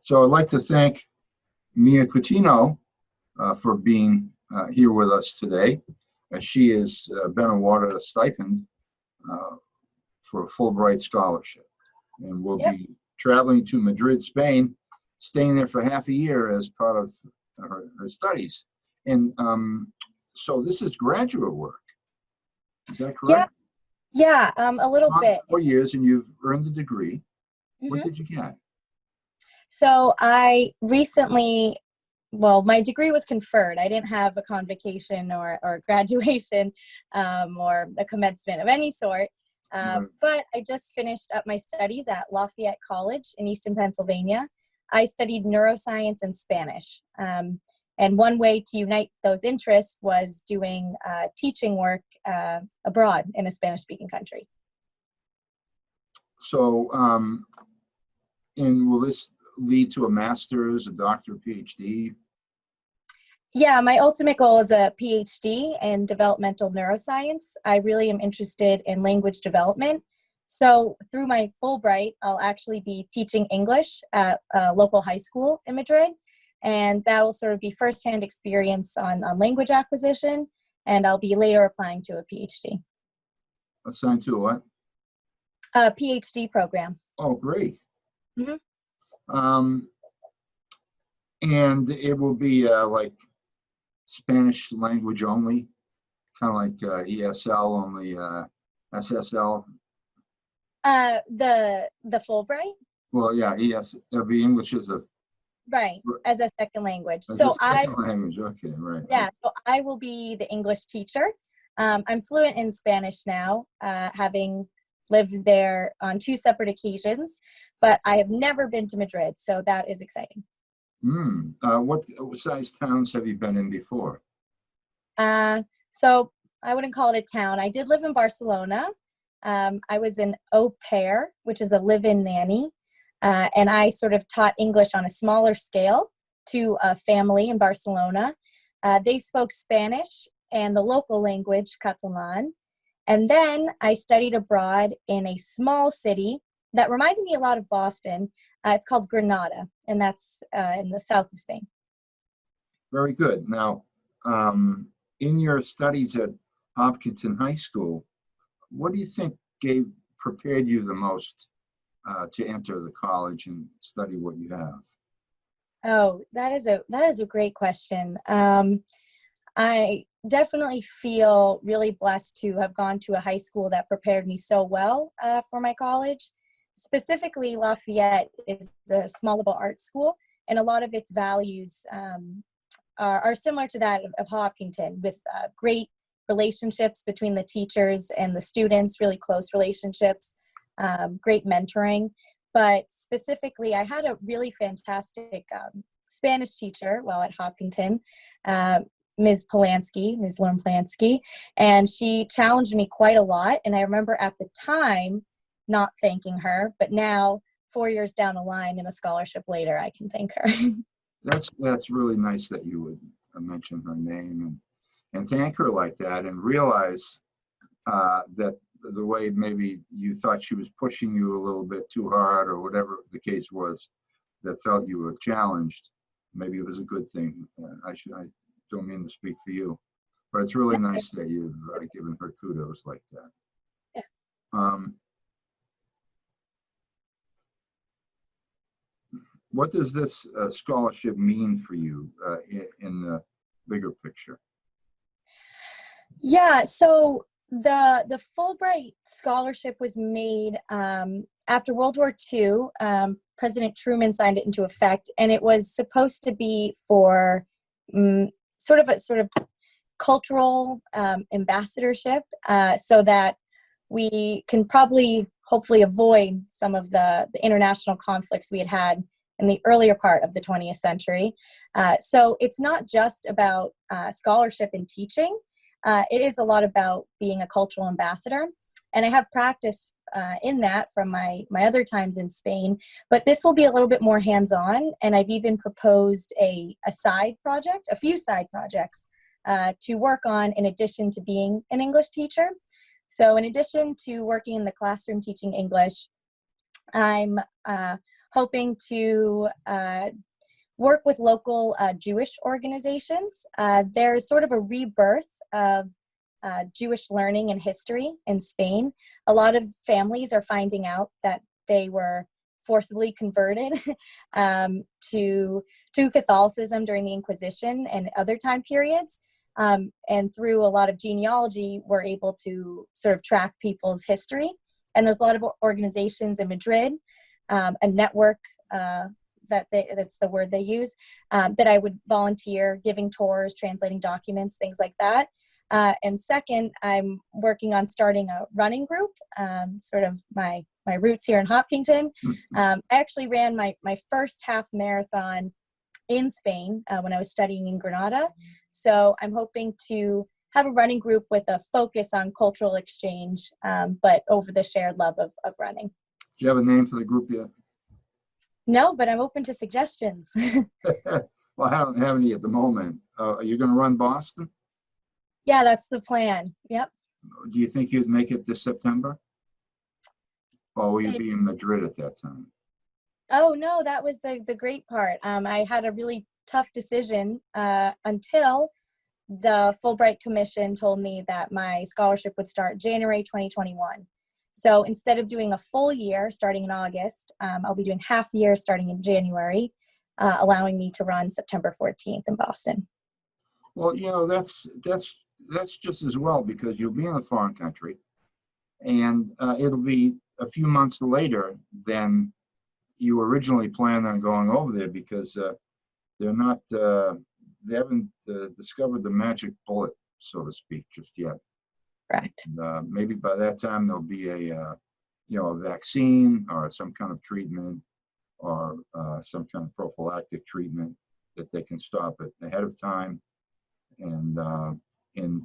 So I'd like to thank Mia Coutinho for being here with us today. She has been awarded a stipend for a Fulbright scholarship, and will be traveling to Madrid, Spain, staying there for half a year as part of her studies. And so this is graduate work. Is that correct? Yeah, a little bit. 4 years, and you've earned a degree. What Mm-hmm. did you get? So I recently, well, my degree was conferred. I didn't have a convocation or graduation or a commencement of any sort. But I just finished up my studies at Lafayette College in Easton, Pennsylvania. I studied neuroscience and Spanish. And one way to unite those interests was doing teaching work abroad in a Spanish-speaking country. So, and will this lead to a master's, a doctorate, PhD? Yeah, my ultimate goal is a PhD in developmental neuroscience. I really am interested in language development. So through my Fulbright, I'll actually be teaching English at a local high school in Madrid. And that will sort of be firsthand experience on language acquisition. And I'll be later applying to a PhD. Assigned to a what? A PhD program. Oh, great. Mm-hmm. And it will be like Spanish language only, kind of like ESL only, SSL. The Fulbright? Well, yeah, it'll be English as a right, as a second language. Language, okay, right. Yeah, so I will be the English teacher. I'm fluent in Spanish now, having lived there on 2 separate occasions, but I have never been to Madrid, so that is exciting. What size towns have you been in before? So I wouldn't call it a town. I did live in Barcelona. I was an au pair, which is a live-in nanny, and I sort of taught English on a smaller scale to a family in Barcelona. They spoke Spanish and the local language, Catalan. And then I studied abroad in a small city that reminded me a lot of Boston. It's called Granada, and that's in the south of Spain. Very good. Now, in your studies at Hopkinton High School, what do you think prepared you the most to enter the college and study what you have? Oh, that is a great question. I definitely feel really blessed to have gone to a high school that prepared me so well for my college. Specifically, Lafayette is a small liberal arts school, and a lot of its values are similar to that of Hopkinton, with great relationships between the teachers and the students, really close relationships, great mentoring. But specifically, I had a really fantastic Spanish teacher while at Hopkinton, Ms. Lauren Polanski, and she challenged me quite a lot. And I remember at the time not thanking her, but now 4 years down the line and a scholarship later, I can thank her. That's really nice that you would mention her name and thank her like that, and realize that the way maybe you thought she was pushing you a little bit too hard, or whatever the case was, that felt you were challenged, maybe it was a good thing. I don't mean to speak for you, but it's really nice that you've given her kudos like that. Yeah. What does this scholarship mean for you in the bigger picture? Yeah, so the Fulbright scholarship was made after World War II. President Truman signed it into effect, and it was supposed to be for sort of cultural ambassadorship, so that we can hopefully avoid some of the international conflicts we had in the earlier part of the 20th century. So it's not just about scholarship and teaching. It is a lot about being a cultural ambassador. And I have practice in that from my other times in Spain, but this will be a little bit more hands-on. And I've even proposed a few side projects to work on in addition to being an English teacher. So in addition to working in the classroom teaching English, I'm hoping to work with local Jewish organizations. There's sort of a rebirth of Jewish learning and history in Spain. A lot of families are finding out that they were forcibly converted to Catholicism during the Inquisition and other time periods. And through a lot of genealogy, we're able to sort of track people's history. And there's a lot of organizations in Madrid, a network, that's the word they use, that I would volunteer giving tours, translating documents, things like that. And second, I'm working on starting a running group, sort of my roots here in Hopkinton. I actually ran my first half marathon in Spain when I was studying in Granada. So I'm hoping to have a running group with a focus on cultural exchange, but over the shared love of running. Do you have a name for the group yet? No, but I'm open to suggestions. Well, I don't have any at the moment. Are you going to run Boston? Yeah, that's the plan. Yep. Do you think you'd make it this September? Or will you be in Madrid at that time? Oh, no, that was the great part. I had a really tough decision until the Fulbright Commission told me that my scholarship would start January 2021. So instead of doing a full year starting in August, I'll be doing half year starting in January, allowing me to run September 14th in Boston. Well, you know, that's just as well, because you'll be in a foreign country, and it'll be a few months later than you originally planned on going over there, because they haven't discovered the magic bullet, so to speak, just yet. Correct. Maybe by that time there'll be a vaccine or some kind of treatment, or some kind of prophylactic treatment that they can stop it ahead of time, and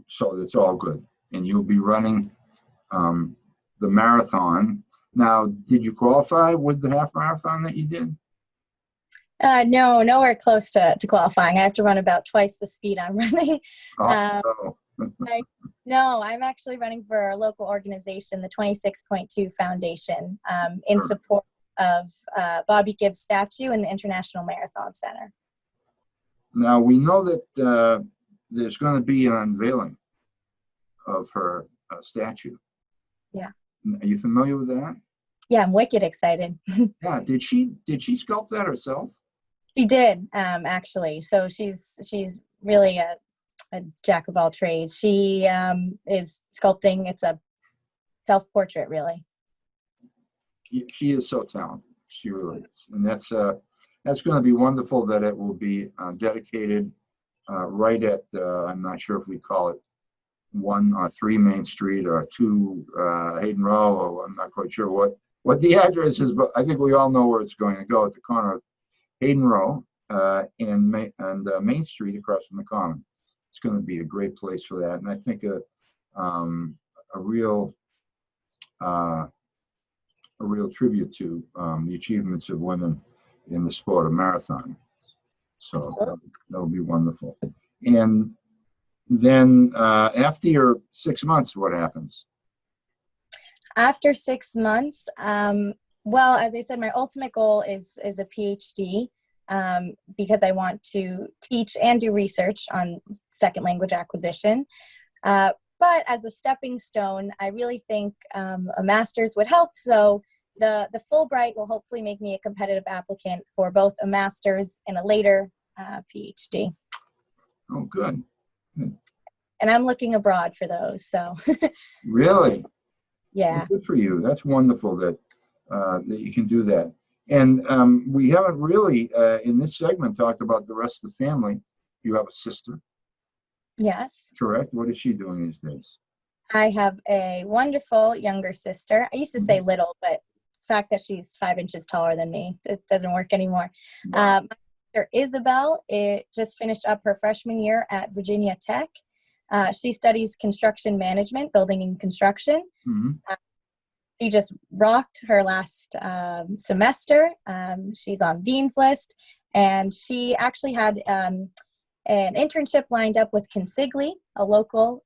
so it's all good. And you'll be running the marathon. Now, did you qualify with the half marathon that you did? No, nowhere close to qualifying. I have to run about twice the speed I'm running. Oh, No, I'm actually running for a local organization, the 26.2 Foundation, in support of Bobby Gibbs' statue in the International Marathon Center. Now, we know that there's going to be an unveiling of her statue. Yeah. Are you familiar with that? Yeah, I'm wicked excited. Yeah. Did she sculpt that herself? She did, actually. So she's really a jack of all trades. She is sculpting. It's a self-portrait, really. She is so talented. She really is, and that's going to be wonderful. That it will be dedicated right at I'm not sure if we call it 1 or 3 Main Street or 2 Hayden Row, or I'm not quite sure what the address is, but I think we all know where it's going to go, at the corner of Hayden Row and Main Street across from the Common. It's going to be a great place for that, and I think a real tribute to the achievements of women in the sport of marathoning. So that'll be wonderful. And then after your 6 months, what happens? After 6 months, well, as I said, my ultimate goal is a PhD, because I want to teach and do research on second language acquisition. But as a stepping stone, I really think a master's would help. So the Fulbright will hopefully make me a competitive applicant for both a master's and a later PhD. Oh, good. And I'm looking abroad for those. So Really? Yeah. Well, good for you. That's wonderful that you can do that. And we haven't really, in this segment, talked about the rest of the family. You have a sister. Yes. Correct. What is she doing these days? I have a wonderful younger sister. I used to say little, but the fact that she's 5 inches taller than me, it doesn't work anymore. Wow. My sister Isabel just finished up her freshman year at Virginia Tech. She studies construction management, building and construction. Mm-hmm. She just rocked her last semester. She's on Dean's List, and she actually had an internship lined up with Consigli, a local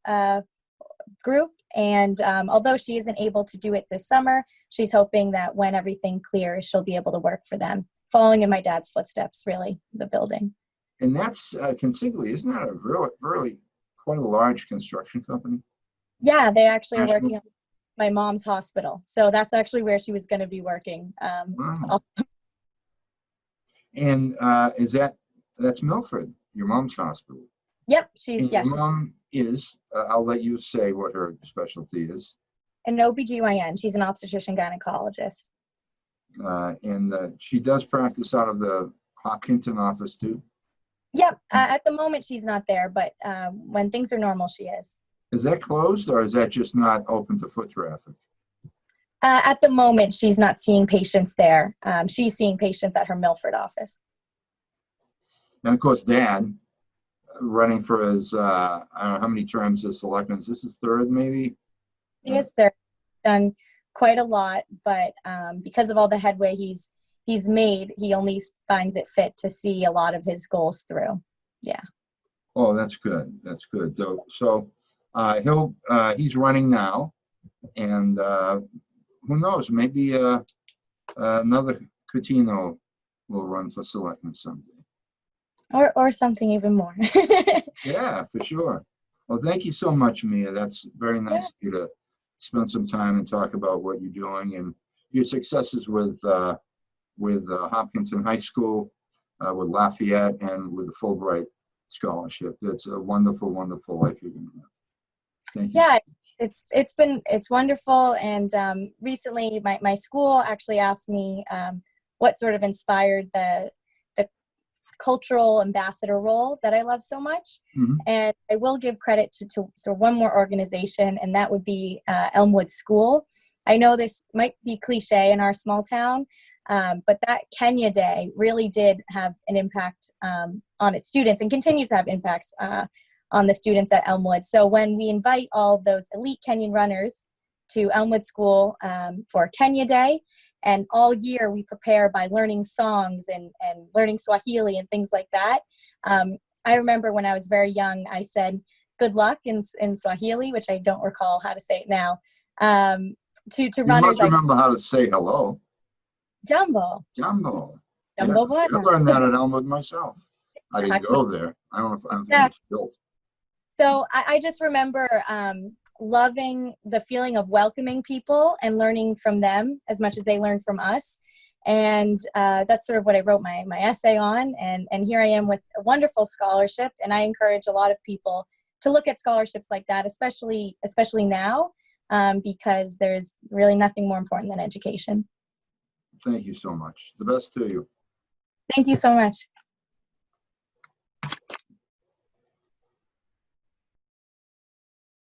group. And although she isn't able to do it this summer, she's hoping that when everything clears, she'll be able to work for them, following in my dad's footsteps, really, the building. And that's considerably, isn't that a really quite a large construction company? Yeah, they actually are National? working on my mom's hospital. So that's actually where she was going to be working. Wow. And that's Milford, your mom's hospital? Yep, And she's your mom is, I'll let you say what her specialty is. an OBGYN. She's an obstetrician gynecologist. And she does practice out of the Hopkinton office too? Yep, at the moment she's not there, but when things are normal, she is. Is that closed, or is that just not open to foot traffic? At the moment, she's not seeing patients there. She's seeing patients at her Milford office. And of course, Dad, running for his, I don't know how many terms as selectman. Is this his third, maybe? He is there, done quite a lot, but because of all the headway he's made, he only finds it fit to see a lot of his goals through. Yeah. Oh, that's good. That's good. So he's running now, and who knows? Maybe another Coutinho will run for selectman someday. Or something even more. Yeah, for sure. Well, thank you so much, Mia. That's very nice of you to spend some time and talk about what you're doing and your successes with Hopkinton High School, with Lafayette, and with the Fulbright scholarship. That's a wonderful, wonderful life you're going to have. Thank you. Yeah, it's wonderful. And recently, my school actually asked me what sort of inspired the cultural ambassador role that I love so much. Mhm. And I will give credit to one more organization, and that would be Elmwood School. I know this might be cliche in our small town, but that Kenya Day really did have an impact on its students and continues to have impacts on the students at Elmwood. So when we invite all those elite Kenyan runners to Elmwood School for Kenya Day, and all year we prepare by learning songs and learning Swahili and things like that. I remember when I was very young, I said good luck in Swahili, which I don't recall how to say it now, to You runners. must remember how to say hello. Jumbo. Jumbo. Jumbo Yes, I Bwana. learned that at Elmwood myself. I didn't go there. I don't know if it's built. So I just remember loving the feeling of welcoming people and learning from them as much as they learned from us. And that's sort of what I wrote my essay on. And here I am with a wonderful scholarship. And I encourage a lot of people to look at scholarships like that, especially now, because there's really nothing more important than education. Thank you so much. The best to you. Thank you so much.